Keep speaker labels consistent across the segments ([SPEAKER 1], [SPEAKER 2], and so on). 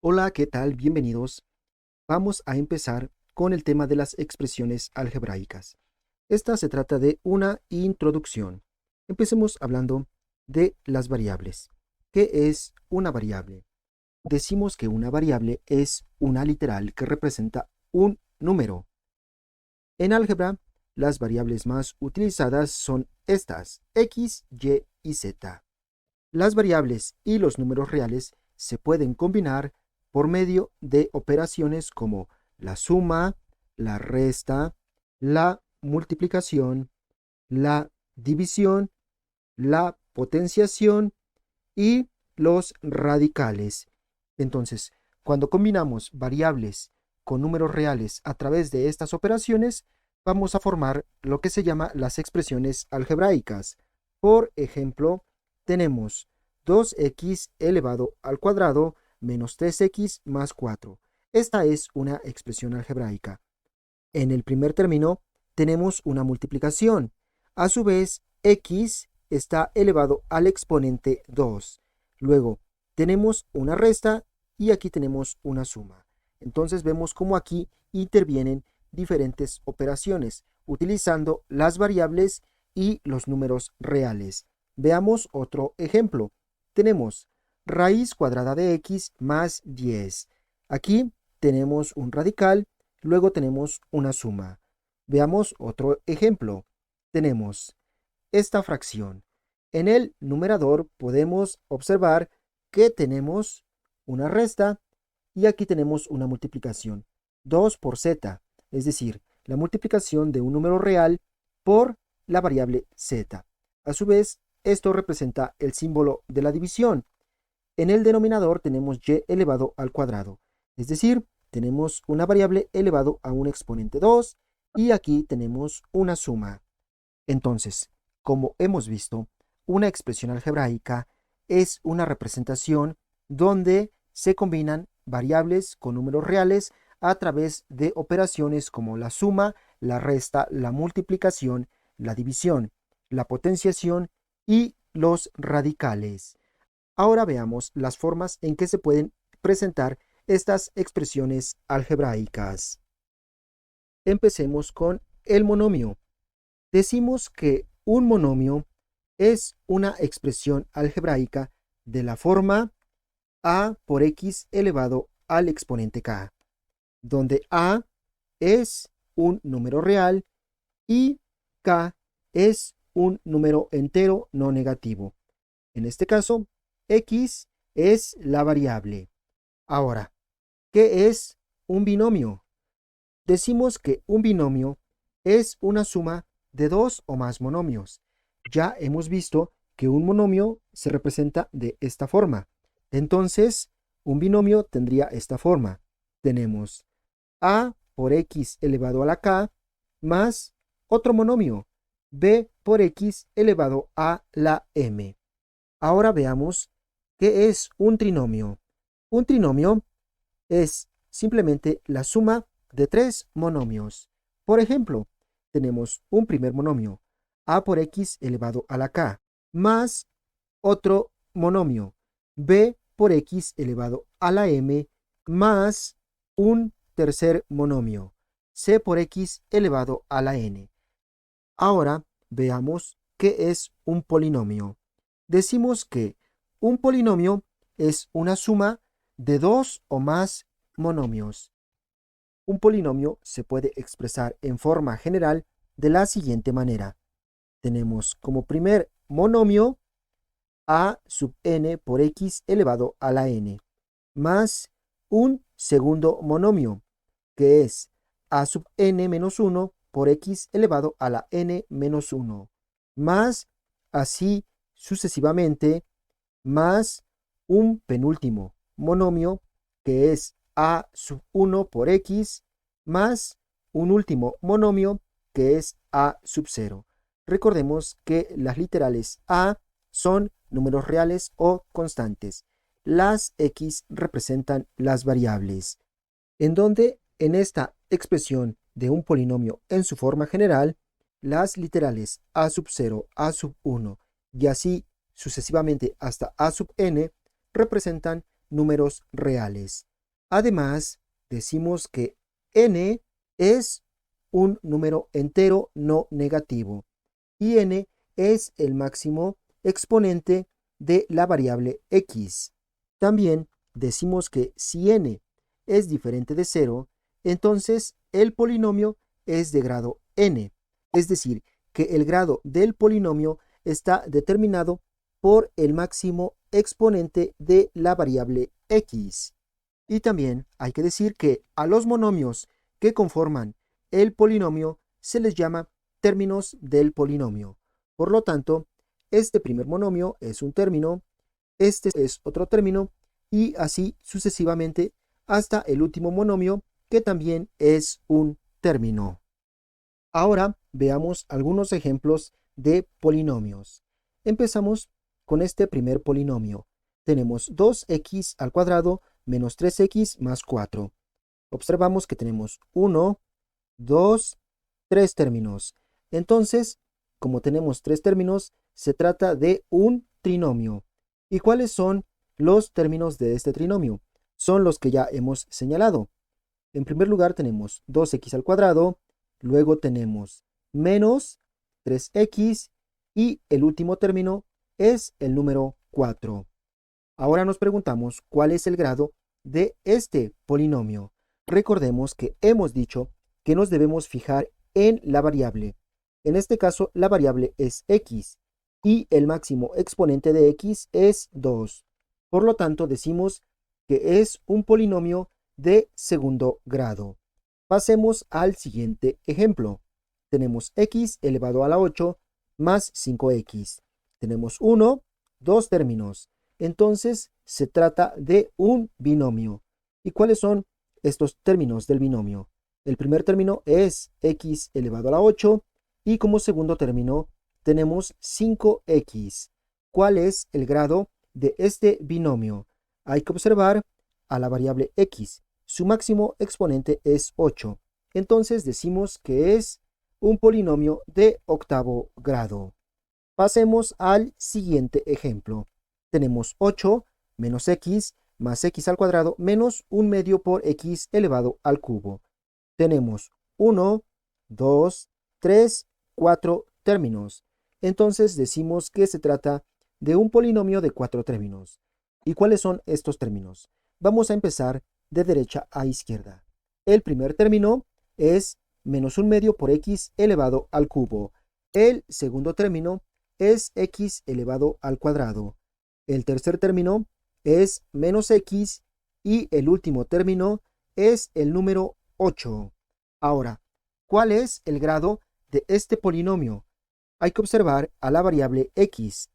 [SPEAKER 1] Hola, ¿qué tal? Bienvenidos. Vamos a empezar con el tema de las expresiones algebraicas. Esta se trata de una introducción. Empecemos hablando de las variables. ¿Qué es una variable? Decimos que una variable es una literal que representa un número. En álgebra, las variables más utilizadas son estas, x, y y z. Las variables y los números reales se pueden combinar por medio de operaciones como la suma, la resta, la multiplicación, la división, la potenciación y los radicales. Entonces, cuando combinamos variables con números reales a través de estas operaciones, vamos a formar lo que se llama las expresiones algebraicas. Por ejemplo, tenemos 2x elevado al cuadrado menos 3x más 4. Esta es una expresión algebraica. En el primer término tenemos una multiplicación. A su vez, x está elevado al exponente 2. Luego, tenemos una resta y aquí tenemos una suma. Entonces vemos cómo aquí intervienen diferentes operaciones utilizando las variables y los números reales. Veamos otro ejemplo. Tenemos raíz cuadrada de x más 10. Aquí tenemos un radical, luego tenemos una suma. Veamos otro ejemplo. Tenemos esta fracción. En el numerador podemos observar que tenemos una resta y aquí tenemos una multiplicación. 2 por z, es decir, la multiplicación de un número real por la variable z. A su vez, esto representa el símbolo de la división. En el denominador tenemos y elevado al cuadrado, es decir, tenemos una variable elevado a un exponente 2 y aquí tenemos una suma. Entonces, como hemos visto, una expresión algebraica es una representación donde se combinan variables con números reales a través de operaciones como la suma, la resta, la multiplicación, la división, la potenciación y los radicales. Ahora veamos las formas en que se pueden presentar estas expresiones algebraicas. Empecemos con el monomio. Decimos que un monomio es una expresión algebraica de la forma a por x elevado al exponente k, donde a es un número real y k es un número entero no negativo. En este caso, x es la variable. Ahora, ¿qué es un binomio? Decimos que un binomio es una suma de dos o más monomios. Ya hemos visto que un monomio se representa de esta forma. Entonces, un binomio tendría esta forma. Tenemos a por x elevado a la k más otro monomio, b por x elevado a la m. Ahora veamos qué es un trinomio. Un trinomio es simplemente la suma de tres monomios. Por ejemplo, tenemos un primer monomio, a por x elevado a la k, más otro monomio, b por x elevado a la m, más un tercer monomio, c por x elevado a la n. Ahora veamos qué es un polinomio. Decimos que un polinomio es una suma de dos o más monomios. Un polinomio se puede expresar en forma general de la siguiente manera. Tenemos como primer monomio a sub n por x elevado a la n, más un segundo monomio, que es a sub n menos 1 por x elevado a la n menos 1, más así sucesivamente, más un penúltimo monomio, que es a sub 1 por x, más un último monomio, que es a sub 0. Recordemos que las literales a son números reales o constantes. Las x representan las variables, en donde en esta expresión de un polinomio en su forma general, las literales a sub 0, a sub 1 y así sucesivamente hasta a sub n representan números reales. Además, decimos que n es un número entero no negativo y n es el máximo exponente de la variable x. También decimos que si n es diferente de 0, entonces el polinomio es de grado n, es decir, que el grado del polinomio está determinado por el máximo exponente de la variable x. Y también hay que decir que a los monomios que conforman el polinomio se les llama términos del polinomio. Por lo tanto, este primer monomio es un término, este es otro término y así sucesivamente hasta el último monomio que también es un término. Ahora veamos algunos ejemplos de polinomios. Empezamos con este primer polinomio. Tenemos 2x al cuadrado menos 3x más 4. Observamos que tenemos 1, 2, 3 términos. Entonces, como tenemos 3 términos, se trata de un trinomio. ¿Y cuáles son los términos de este trinomio? Son los que ya hemos señalado. En primer lugar tenemos 2x al cuadrado, luego tenemos menos 3x y el último término es el número 4. Ahora nos preguntamos cuál es el grado de este polinomio. Recordemos que hemos dicho que nos debemos fijar en la variable. En este caso, la variable es x y el máximo exponente de x es 2. Por lo tanto, decimos que es un polinomio de segundo grado. Pasemos al siguiente ejemplo. Tenemos x elevado a la 8 más 5x. Tenemos 1, 2 términos. Entonces, se trata de un binomio. ¿Y cuáles son estos términos del binomio? El primer término es x elevado a la 8 y como segundo término tenemos 5x. ¿Cuál es el grado de este binomio? Hay que observar a la variable x. Su máximo exponente es 8. Entonces decimos que es un polinomio de octavo grado. Pasemos al siguiente ejemplo. Tenemos 8 menos x más x al cuadrado menos 1/2 por x elevado al cubo. Tenemos 1, 2, 3, 4 términos. Entonces decimos que se trata de un polinomio de 4 términos. ¿Y cuáles son estos términos? Vamos a empezar de derecha a izquierda. El primer término es menos 1/2 por x elevado al cubo. El segundo término es x elevado al cuadrado. El tercer término es menos x y el último término es el número 8. Ahora, ¿cuál es el grado de este polinomio? Hay que observar a la variable x.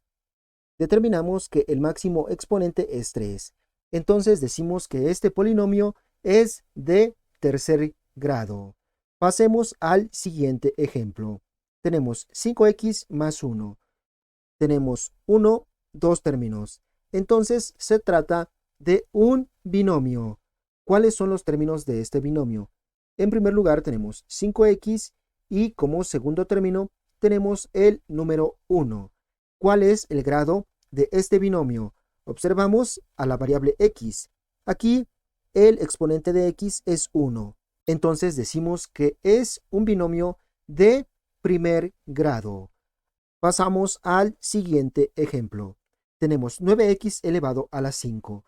[SPEAKER 1] Determinamos que el máximo exponente es 3. Entonces decimos que este polinomio es de tercer grado. Pasemos al siguiente ejemplo. Tenemos 5x más 1. Tenemos 1, 2 términos. Entonces se trata de un binomio. ¿Cuáles son los términos de este binomio? En primer lugar tenemos 5x y como segundo término tenemos el número 1. ¿Cuál es el grado de este binomio? Observamos a la variable x. Aquí el exponente de x es 1. Entonces decimos que es un binomio de primer grado. Pasamos al siguiente ejemplo. Tenemos 9x elevado a la 5.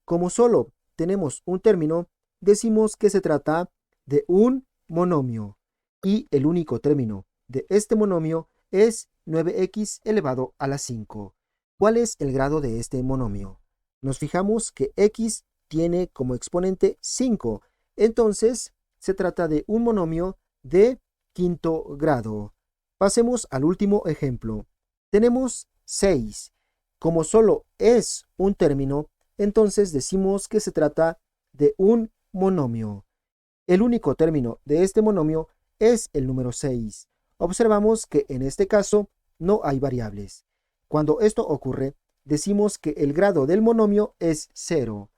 [SPEAKER 1] Como solo tenemos un término, decimos que se trata de un monomio. Y el único término de este monomio es 9x elevado a la 5. ¿Cuál es el grado de este monomio? Nos fijamos que x tiene como exponente 5. Entonces, se trata de un monomio de quinto grado. Pasemos al último ejemplo. Tenemos 6. Como solo es un término, entonces decimos que se trata de un monomio. El único término de este monomio es el número 6. Observamos que en este caso no hay variables. Cuando esto ocurre, decimos que el grado del monomio es 0.